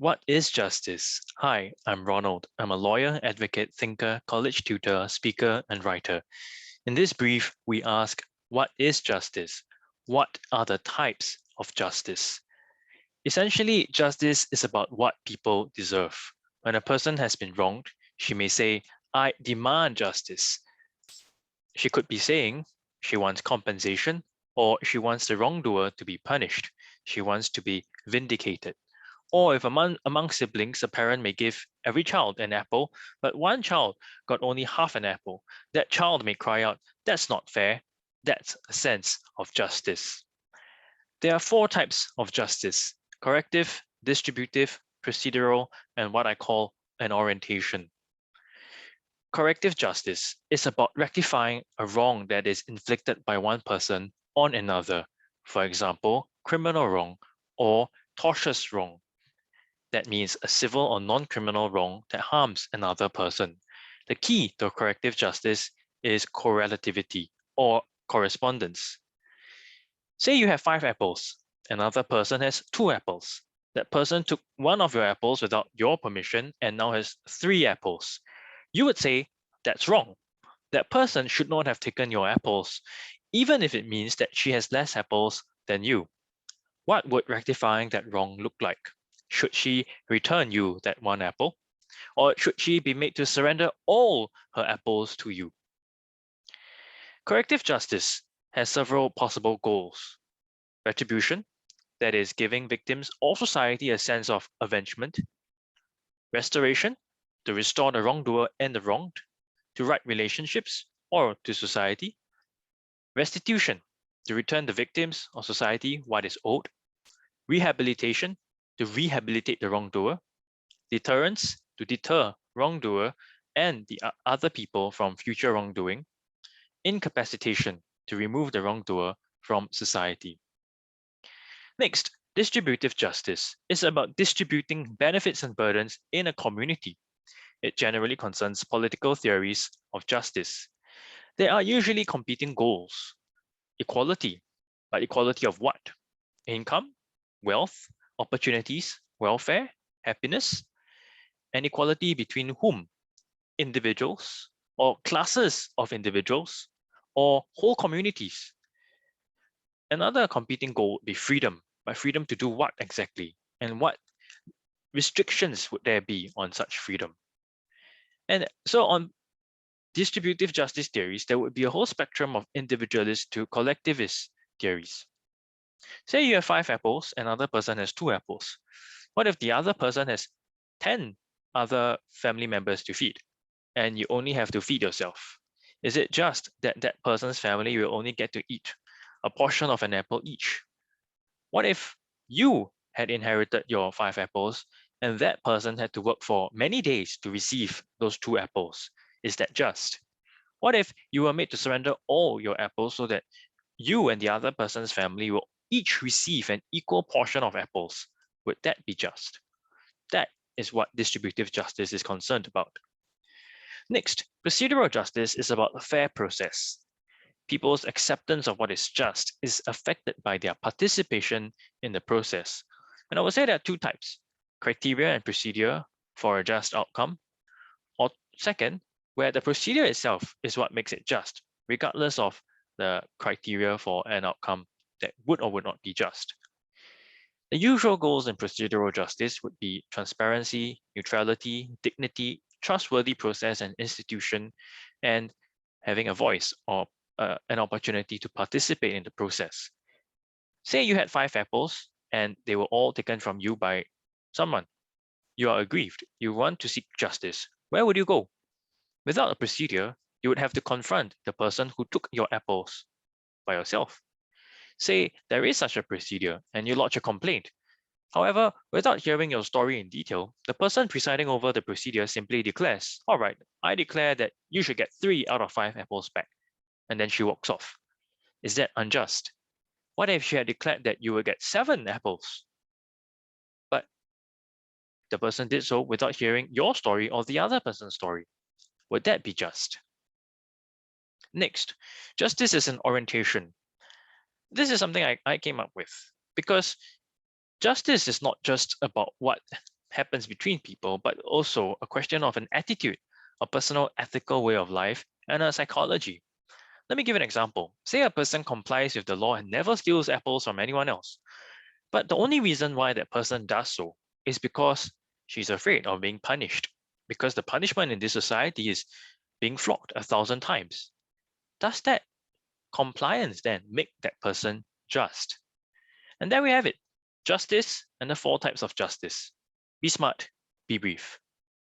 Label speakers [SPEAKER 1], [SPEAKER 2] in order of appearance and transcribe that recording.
[SPEAKER 1] What is justice? Hi, I'm Ronald. I'm a lawyer, advocate, thinker, college tutor, speaker, and writer. In this brief, we ask, what is justice? What are the types of justice? Essentially, justice is about what people deserve. When a person has been wronged, she may say, I demand justice. She could be saying she wants compensation, or she wants the wrongdoer to be punished. She wants to be vindicated. Or if among siblings, a parent may give every child an apple, but one child got only half an apple. That child may cry out, that's not fair. That's a sense of justice. There are four types of justice: corrective, distributive, procedural, and what I call an orientation. Corrective justice is about rectifying a wrong that is inflicted by one person on another. For example, criminal wrong or tortious wrong. That means a civil or non-criminal wrong that harms another person. The key to corrective justice is correlativity or correspondence. Say you have 5 apples, another person has 2 apples. That person took one of your apples without your permission and now has 3 apples. You would say, that's wrong. That person should not have taken your apples, even if it means that she has less apples than you. What would rectifying that wrong look like? Should she return you that one apple? Or should she be made to surrender all her apples to you? Corrective justice has several possible goals. Retribution, that is giving victims or society a sense of avengement. Restoration, to restore the wrongdoer and the wronged, to right relationships or to society. Restitution, to return the victims or society what is owed. Rehabilitation, to rehabilitate the wrongdoer. Deterrence, to deter wrongdoer and the other people from future wrongdoing. Incapacitation, to remove the wrongdoer from society. Next, distributive justice is about distributing benefits and burdens in a community. It generally concerns political theories of justice. There are usually competing goals. Equality, but equality of what? Income, wealth, opportunities, welfare, happiness, and equality between whom? Individuals, or classes of individuals, or whole communities. Another competing goal would be freedom, but freedom to do what exactly? And what restrictions would there be on such freedom? And so on distributive justice theories, there would be a whole spectrum of individualist to collectivist theories. Say you have 5 apples, another person has 2 apples. What if the other person has 10 other family members to feed, and you only have to feed yourself? Is it just that that person's family will only get to eat a portion of an apple each? What if you had inherited your 5 apples and that person had to work for many days to receive those 2 apples? Is that just? What if you were made to surrender all your apples so that you and the other person's family will each receive an equal portion of apples? Would that be just? That is what distributive justice is concerned about. Next, procedural justice is about a fair process. People's acceptance of what is just is affected by their participation in the process. And I would say there are 2 types: criteria and procedure for a just outcome. Or second, where the procedure itself is what makes it just, regardless of the criteria for an outcome that would or would not be just. The usual goals in procedural justice would be transparency, neutrality, dignity, trustworthy process and institution, and having a voice or an opportunity to participate in the process. Say you had 5 apples and they were all taken from you by someone. You are aggrieved. You want to seek justice. Where would you go? Without a procedure, you would have to confront the person who took your apples by yourself. Say there is such a procedure and you lodge a complaint. However, without hearing your story in detail, the person presiding over the procedure simply declares, all right, I declare that you should get 3 out of 5 apples back. And then she walks off. Is that unjust? What if she had declared that you would get 7 apples? But the person did so without hearing your story or the other person's story. Would that be just? Next, justice is an orientation. This is something I came up with because justice is not just about what happens between people, but also a question of an attitude, a personal ethical way of life, and a psychology. Let me give an example. Say a person complies with the law and never steals apples from anyone else. But the only reason why that person does so is because she's afraid of being punished, because the punishment in this society is being flogged 1,000 times. Does that compliance then make that person just? And there we have it. Justice and the 4 types of justice. Be smart, be brief.